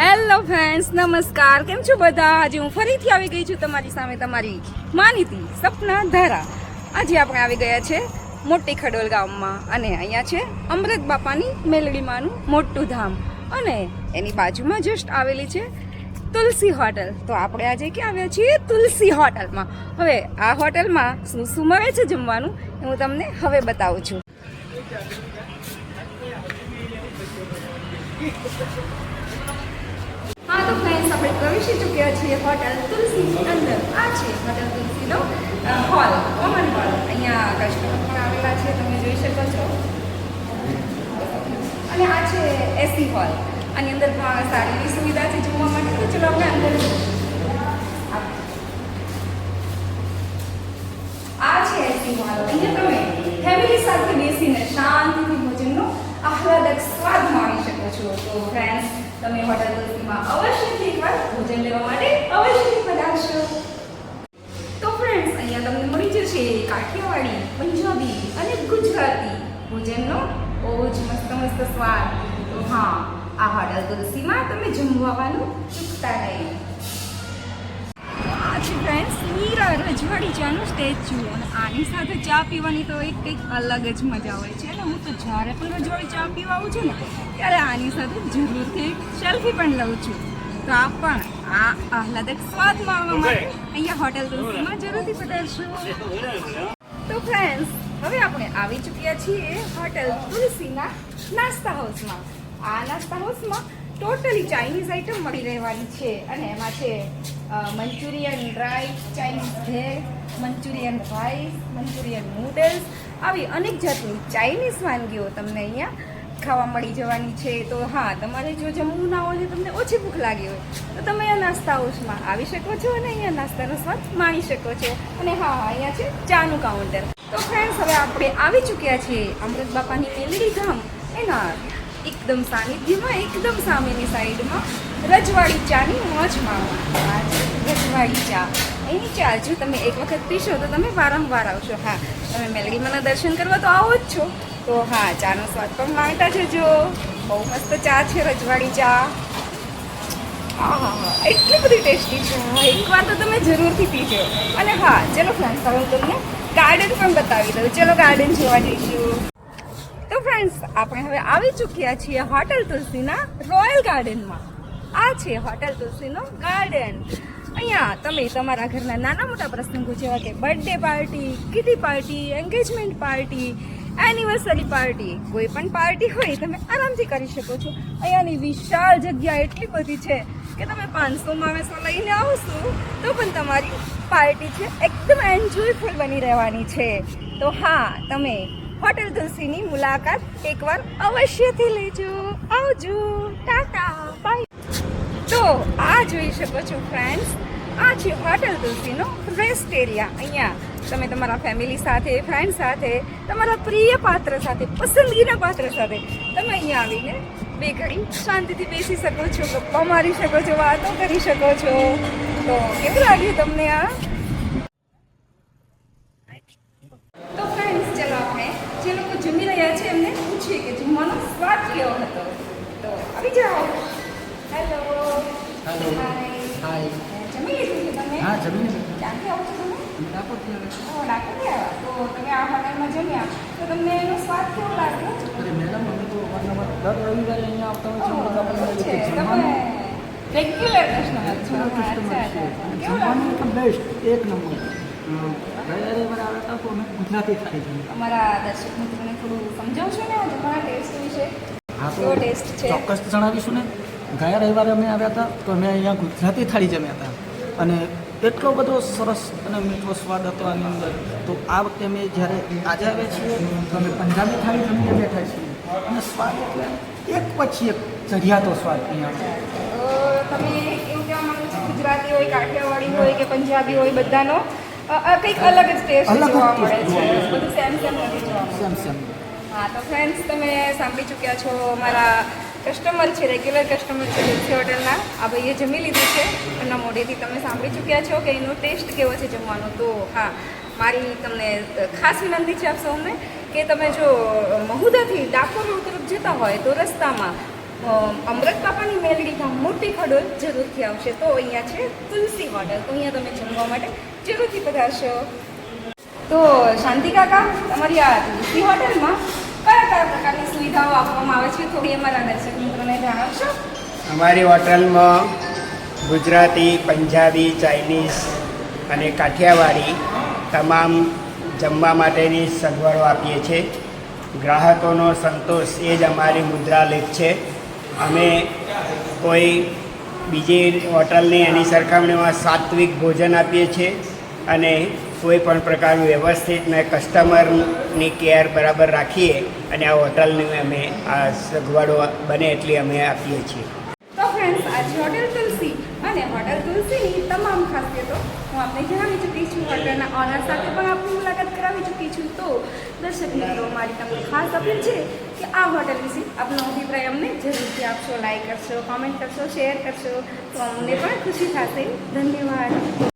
Hello friends, નમસ્કાર. કેમ છો બધા? આજે હું ફરીથી આવી ગઈ છું તમારી સામે, તમારી માનીતી સપના ધારા. આજે આપણે આવી ગયા છે મોટી ખડોલ ગામમાં અને અહીંયા છે અમૃત બાપાની મેલડીમાંનું મોટું ધામ અને એની બાજુમાં જસ્ટ આવેલી છે તુલસી હોટલ. તો આપણે આજે ક્યાં આવ્યા છીએ? તુલસી હોટલમાં. હવે આ હોટલમાં શું શું મળે છે જમવાનું એ હું તમને હવે બતાવું છું. હા તો ફ્રેન્ડ્સ, આપણે પ્રવેશી ચૂક્યા છીએ હોટલ તુલસીની અંદર. આ છે હોટલ તુલસીનો હોલ, કોમન હોલ. અહીંયા કસ્ટમર પણ આવેલા છે, તમે જોઈ શકો છો. અને આ છે એસી હોલ. આની અંદર પણ સારી એવી સુવિધા છે જમવા માટે. તો ચલો આપણે અંદર. આ છે એસી હોલ. અહીંયા તમે ફેમિલી સાથે બેસીને શાંતિથી ભોજનનો આહલાદક સ્વાદ માણી શકો છો. તો ફ્રેન્ડ્સ, તમે હોટલ તુલસીમાં અવશ્યથી એકવાર ભોજન લેવા માટે અવશ્યથી પધારશો. તો ફ્રેન્ડ્સ, અહીંયા તમને મળી જશે કાઠિયાવાડી, પંજાબી અને ગુજરાતી ભોજનનો બહુ જ મસ્ત મસ્ત સ્વાદ. તો હા, આ હોટલ તુલસીમાં તમે જમવાનું ચૂકતા નહીં. આ છે ફ્રેન્ડ્સ મીરા રજવાડી ચાનું સ્ટેચ્યુ. અને આની સાથે ચા પીવાની તો એક કંઈક અલગ જ મજા હોય છે. અને હું તો જ્યારે પણ રજવાડી ચા પીવા આવું છું ને ત્યારે આની સાથે જરૂરથી સેલ્ફી પણ લઉં છું. તો આ પણ આ આહલાદક સ્વાદ માણવા માટે અહીંયા હોટલ તુલસીમાં જરૂરથી પધારશો. તો ફ્રેન્ડ્સ, હવે આપણે આવી ચૂક્યા છીએ હોટલ તુલસીના નાસ્તા હાઉસમાં. આ નાસ્તા હાઉસમાં ટોટલી ચાઇનીઝ આઇટમ મળી રહેવાની છે. અને એમાં છે મંચુરિયન રાઈસ, ચાઇનીઝ ભેળ, મંચુરિયન રાઈસ, મંચુરિયન નૂડલ્સ, આવી અનેક જાતની ચાઇનીઝ વાનગીઓ તમને અહીંયા ખાવા મળી જવાની છે. તો હા, તમારે જો જમવું ના હોય, તમને ઓછી ભૂખ લાગી હોય તો તમે અહીંયા નાસ્તા હાઉસમાં આવી શકો છો અને અહીંયા નાસ્તાનો સ્વાદ માણી શકો છો. અને હા, અહીંયા છે ચાનું કાઉન્ટર. તો ફ્રેન્ડ્સ, હવે આપણે આવી ચૂક્યા છીએ અમૃત બાપાની મેલડી ધામ એના એકદમ સાનિધ્યમાં, એકદમ સામેની સાઈડમાં રજવાડી ચાની મોજ માણો. આ છે રજવાડી ચા. એની ચા જો તમે એક વખત પીશો તો તમે વારંવાર આવશો. હા, તમે મેલડીમાંના દર્શન કરવા તો આવો જ છો, તો હા, ચાનો સ્વાદ પણ માણતા જજો. બહુ મસ્ત ચા છે રજવાડી ચા. હા, એટલી બધી ટેસ્ટી છે. એકવાર તો તમે જરૂરથી પીજો. અને હા, ચલો ફ્રેન્ડ્સ, હવે હું તમને ગાર્ડન પણ બતાવી દઉં. ચલો ગાર્ડન જોવા જઈશું. તો ફ્રેન્ડ્સ, આપણે હવે આવી ચૂક્યા છીએ હોટલ તુલસીના રોયલ ગાર્ડનમાં. આ છે હોટલ તુલસીનો ગાર્ડન. અહીંયા તમે તમારા ઘરના નાના મોટા પ્રસંગો જેવા કે birthday party, kitty party, engagement party, anniversary party, કોઈ પણ પાર્ટી હોય તમે આરામથી કરી શકો છો. અહીંયાની વિશાળ જગ્યા એટલી બધી છે કે તમે 500 માણસો લઈને આવશો તો પણ તમારી પાર્ટી છે એકદમ એન્જોયફુલ બની રહેવાની છે. તો હા, તમે હોટલ તુલસીની મુલાકાત એકવાર અવશ્યથી લેજો. આવજો, ટાટા, બાય. તો આ જોઈ શકો છો ફ્રેન્ડ્સ, આ છે હોટલ તુલસીનો રેસ્ટ એરિયા. અહીંયા તમે તમારા ફેમિલી સાથે, ફ્રેન્ડ સાથે, તમારા પ્રિય પાત્ર સાથે, પસંદગીના પાત્ર સાથે તમે અહીંયા આવીને બે ઘડી શાંતિથી બેસી શકો છો, ગપ્પા મારી શકો છો, વાતો કરી શકો છો. તો કેવું લાગ્યું તમને આ? તો ફ્રેન્ડ્સ, ચલો આપણે જે લોકો જમી રહ્યા છે એમને પૂછીએ કે જમવાનો સ્વાદ કેવો હતો. તો આવી જાઓ. હેલો. હાય. જમી લીધું છે તમે? હા, જમી લીધું. ક્યાંથી આવો છો તમે? ડાકોરથી આવે છે. ડાકોરથી આવ્યા. તો તમે આ હોટલમાં જમ્યા તો તમને એનો સ્વાદ કેવો લાગ્યો? અરે મેડમ, અમે તો અવારનવાર દર રવિવારે અહીંયા આવતા હોય છે. છે તમે રેગ્યુલર કસ્ટમર છો? જમવાનું તો બેસ્ટ, એક નંબર. ગયા રવિવારે આવ્યા હતા તો અમે ગુજરાતી થાળી જમી. અમારા દર્શક મિત્રોને થોડું સમજાવશો ને તમારા ટેસ્ટ વિશે? હા, કેવો ટેસ્ટ છે? ચોક્કસ જણાવીશું ને. ગયા રવિવારે અમે આવ્યા હતા તો અમે અહીંયા ગુજરાતી થાળી જમ્યા હતા અને એટલો બધો સરસ અને મીઠો સ્વાદ હતો આની અંદર. તો આ વખતે અમે જ્યારે આજે આવ્યા છીએ તો અમે પંજાબી થાળી જમીને બેઠા છીએ અને સ્વાદ એટલે એક પછી એક ચઢિયાતો સ્વાદ અહીંયા. તો તમે એવું કહેવા માંગો છો ગુજરાતી હોય, કાઠિયાવાડી હોય કે પંજાબી હોય, બધાનો કંઈક અલગ જ ટેસ્ટ જોવા મળે છે. બધું સેમ નથી જોવા મળે. સેમ. હા, તો ફ્રેન્ડ્સ, તમે સાંભળી ચૂક્યા છો, મારા કસ્ટમર છે, રેગ્યુલર કસ્ટમર છે તુલસી હોટલના. આ ભાઈએ જમી લીધું છે. એમના મોઢેથી તમે સાંભળી ચૂક્યા છો કે એનો ટેસ્ટ કેવો છે જમવાનો. તો હા, મારી તમને ખાસ વિનંતી છે આપ સૌને કે તમે જો મહુદાથી ડાકોર રોડ તરફ જતા હોય તો રસ્તામાં અમૃત બાપાની મેલડી ગામ મોટી ખડોલ જરૂરથી આવશે. તો અહીંયા છે તુલસી હોટલ, તો અહીંયા તમે જમવા માટે જરૂરથી પધારશો. તો શાંતિ કાકા, તમારી આ તુલસી હોટલમાં કયા કયા પ્રકારની સુવિધાઓ આપવામાં આવે છે થોડી અમારા દર્શક મિત્રોને જણાવશો? અમારી હોટલમાં ગુજરાતી, પંજાબી, ચાઇનીઝ અને કાઠિયાવાડી તમામ જમવા માટેની સગવડો આપીએ છીએ. ગ્રાહકોનો સંતોષ એ જ અમારી મુદ્રાલેખ છે. અમે કોઈ બીજી હોટલની એની સરખામણીમાં સાત્વિક ભોજન આપીએ છીએ અને કોઈ પણ પ્રકારનું વ્યવસ્થિત ને કસ્ટમરની કેર બરાબર રાખીએ અને આ હોટલની અમે આ સગવડો બને એટલી અમે આપીએ છીએ. તો ફ્રેન્ડ્સ, આજે હોટેલ તુલસી અને હોટેલ તુલસીની તમામ ખાસિયતો હું આપને જણાવી ચૂકી છું. હોટલના ઓનર સાથે પણ આપની મુલાકાત કરાવી ચૂકી છું. તો દર્શક મિત્રો, મારી તમને ખાસ અપીલ છે કે આ હોટેલ વિશે આપનો અભિપ્રાય અમને જરૂરથી આપશો. લાઈક કરશો, કોમેન્ટ કરશો, શેર કરશો, તો અમને પણ ખુશી થશે. ધન્યવાદ.